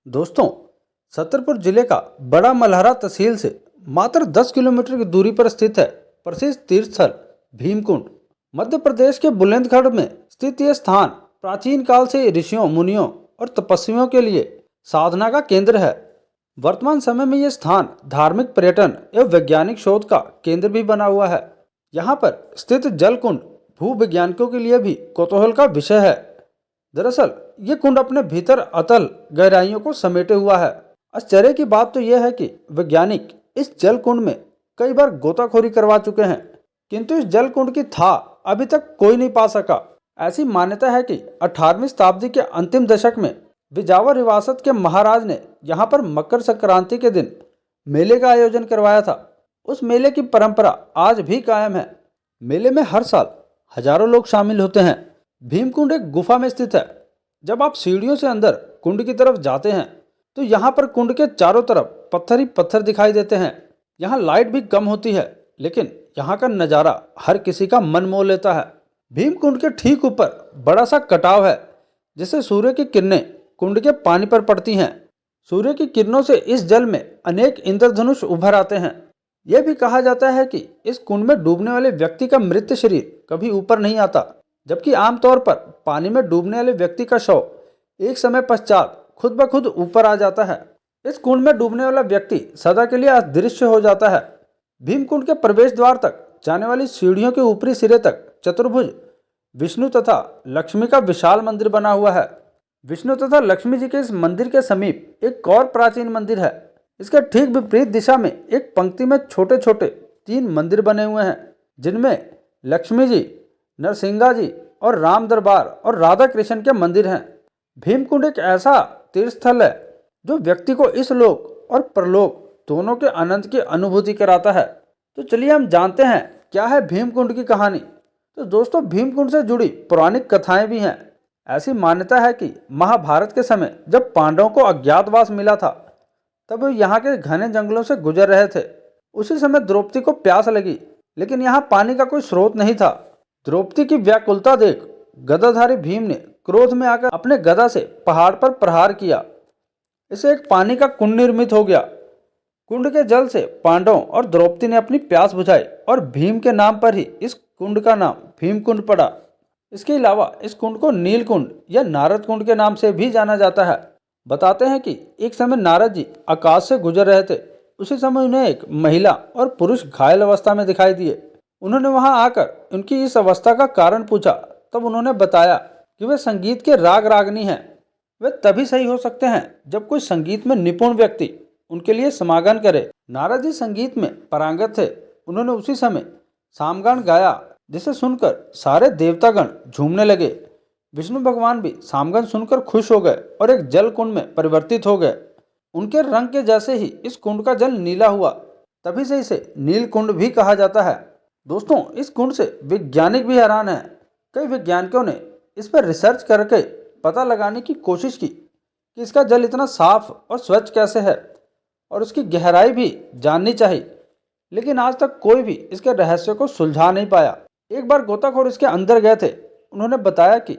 दोस्तों, छतरपुर जिले का बड़ा मलहरा तहसील से मात्र 10 किलोमीटर की दूरी पर स्थित है प्रसिद्ध तीर्थ स्थल भीमकुंड। मध्य प्रदेश के बुलंदगढ़ में स्थित यह स्थान प्राचीन काल से ऋषियों, मुनियों और तपस्वियों के लिए साधना का केंद्र है। वर्तमान समय में यह स्थान धार्मिक, पर्यटन एवं वैज्ञानिक शोध का केंद्र भी बना हुआ है। यहाँ पर स्थित जल कुंड भूवैज्ञानिकों के लिए भी कौतूहल का विषय है। दरअसल ये कुंड अपने भीतर अतल गहराइयों को समेटे हुआ है। आश्चर्य की बात तो यह है कि वैज्ञानिक इस जल कुंड में कई बार गोताखोरी करवा चुके हैं, किंतु इस जल कुंड की था अभी तक कोई नहीं पा सका। ऐसी मान्यता है कि 18वीं शताब्दी के अंतिम दशक में बिजावर रियासत के महाराज ने यहाँ पर मकर संक्रांति के दिन मेले का आयोजन करवाया था। उस मेले की परंपरा आज भी कायम है। मेले में हर साल हजारों लोग शामिल होते हैं। भीमकुंड एक गुफा में स्थित है। जब आप सीढ़ियों से अंदर कुंड की तरफ जाते हैं तो यहाँ पर कुंड के चारों तरफ पत्थर ही पत्थर दिखाई देते हैं। यहाँ लाइट भी कम होती है, लेकिन यहाँ का नज़ारा हर किसी का मन मोह लेता है। भीमकुंड के ठीक ऊपर बड़ा सा कटाव है, जिससे सूर्य की किरणें कुंड के पानी पर पड़ती हैं। सूर्य की किरणों से इस जल में अनेक इंद्रधनुष उभर आते हैं। यह भी कहा जाता है कि इस कुंड में डूबने वाले व्यक्ति का मृत शरीर कभी ऊपर नहीं आता, जबकि आमतौर पर पानी में डूबने वाले व्यक्ति का शव एक समय पश्चात खुद ब खुद ऊपर आ जाता है। इस कुंड में डूबने वाला व्यक्ति सदा के लिए अदृश्य हो जाता है। भीमकुंड के प्रवेश द्वार तक जाने वाली सीढ़ियों के ऊपरी सिरे तक चतुर्भुज विष्णु तथा लक्ष्मी का विशाल मंदिर बना हुआ है। विष्णु तथा लक्ष्मी जी के इस मंदिर के समीप एक और प्राचीन मंदिर है। इसके ठीक विपरीत दिशा में एक पंक्ति में छोटे छोटे 3 मंदिर बने हुए हैं, जिनमें लक्ष्मी जी, नरसिंगा जी और राम दरबार और राधा कृष्ण के मंदिर हैं। भीमकुंड एक ऐसा तीर्थ स्थल है जो व्यक्ति को इस लोक और परलोक दोनों के आनंद की अनुभूति कराता है। तो चलिए हम जानते हैं क्या है भीमकुंड की कहानी। तो दोस्तों, भीमकुंड से जुड़ी पौराणिक कथाएं भी हैं। ऐसी मान्यता है कि महाभारत के समय जब पांडवों को अज्ञातवास मिला था, तब वे यहाँ के घने जंगलों से गुजर रहे थे। उसी समय द्रौपदी को प्यास लगी, लेकिन यहाँ पानी का कोई स्रोत नहीं था। द्रौपदी की व्याकुलता देख गदाधारी भीम ने क्रोध में आकर अपने गदा से पहाड़ पर प्रहार किया। इससे एक पानी का कुंड निर्मित हो गया। कुंड के जल से पांडवों और द्रौपदी ने अपनी प्यास बुझाई और भीम के नाम पर ही इस कुंड का नाम भीमकुंड पड़ा। इसके अलावा इस कुंड को नीलकुंड या नारद कुंड के नाम से भी जाना जाता है। बताते हैं कि एक समय नारद जी आकाश से गुजर रहे थे। उसी समय उन्हें एक महिला और पुरुष घायल अवस्था में दिखाई दिए। उन्होंने वहां आकर उनकी इस अवस्था का कारण पूछा। तब उन्होंने बताया कि वे संगीत के राग रागनी हैं। वे तभी सही हो सकते हैं जब कोई संगीत में निपुण व्यक्ति उनके लिए समागन करे। नारद जी संगीत में पारंगत थे। उन्होंने उसी समय सामगान गाया, जिसे सुनकर सारे देवतागण झूमने लगे। विष्णु भगवान भी सामगान सुनकर खुश हो गए और एक जल कुंड में परिवर्तित हो गए। उनके रंग के जैसे ही इस कुंड का जल नीला हुआ। तभी से इसे नील कुंड भी कहा जाता है। दोस्तों, इस कुंड से वैज्ञानिक भी हैरान हैं। कई वैज्ञानिकों ने इस पर रिसर्च करके पता लगाने की कोशिश की कि इसका जल इतना साफ और स्वच्छ कैसे है, और उसकी गहराई भी जाननी चाहिए, लेकिन आज तक कोई भी इसके रहस्य को सुलझा नहीं पाया। एक बार गोताखोर इसके अंदर गए थे। उन्होंने बताया कि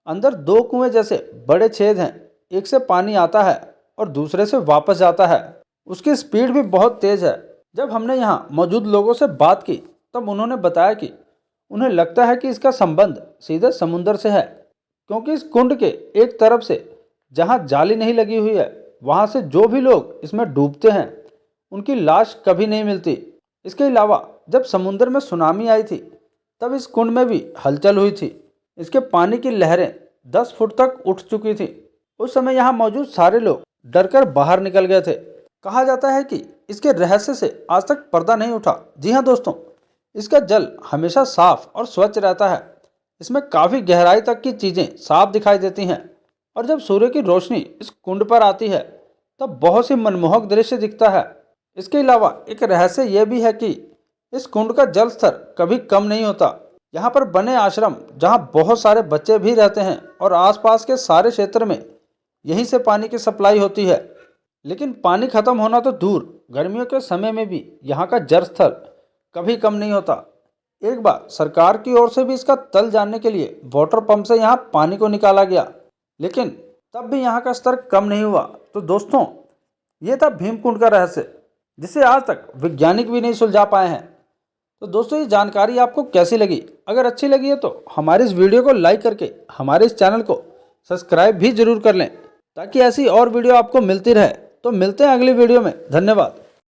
अंदर 2 कुएं जैसे बड़े छेद हैं। एक से पानी आता है और दूसरे से वापस जाता है। उसकी स्पीड भी बहुत तेज है। जब हमने यहाँ मौजूद लोगों से बात की, तब उन्होंने बताया कि उन्हें लगता है कि इसका संबंध सीधे समुद्र से है, क्योंकि इस कुंड के एक तरफ से जहाँ जाली नहीं लगी हुई है, वहाँ से जो भी लोग इसमें डूबते हैं उनकी लाश कभी नहीं मिलती। इसके अलावा जब समुद्र में सुनामी आई थी, तब इस कुंड में भी हलचल हुई थी। इसके पानी की लहरें 10 फुट तक उठ चुकी थी। उस समय यहाँ मौजूद सारे लोग डरकर बाहर निकल गए थे। कहा जाता है कि इसके रहस्य से आज तक पर्दा नहीं उठा। जी हाँ दोस्तों, इसका जल हमेशा साफ और स्वच्छ रहता है। इसमें काफ़ी गहराई तक की चीज़ें साफ दिखाई देती हैं, और जब सूर्य की रोशनी इस कुंड पर आती है तब बहुत सी मनमोहक दृश्य दिखता है। इसके अलावा एक रहस्य यह भी है कि इस कुंड का जल स्तर कभी कम नहीं होता। यहाँ पर बने आश्रम, जहाँ बहुत सारे बच्चे भी रहते हैं, और आसपास के सारे क्षेत्र में यहीं से पानी की सप्लाई होती है। लेकिन पानी खत्म होना तो दूर, गर्मियों के समय में भी यहाँ का जल स्तर कभी कम नहीं होता। एक बार सरकार की ओर से भी इसका तल जानने के लिए वाटर पंप से यहाँ पानी को निकाला गया, लेकिन तब भी यहाँ का स्तर कम नहीं हुआ। तो दोस्तों, ये था भीमकुंड का रहस्य, जिसे आज तक वैज्ञानिक भी नहीं सुलझा पाए हैं। तो दोस्तों, ये जानकारी आपको कैसी लगी? अगर अच्छी लगी है तो हमारी इस वीडियो को लाइक करके हमारे इस चैनल को सब्सक्राइब भी जरूर कर लें, ताकि ऐसी और वीडियो आपको मिलती रहे। तो मिलते हैं अगली वीडियो में। धन्यवाद।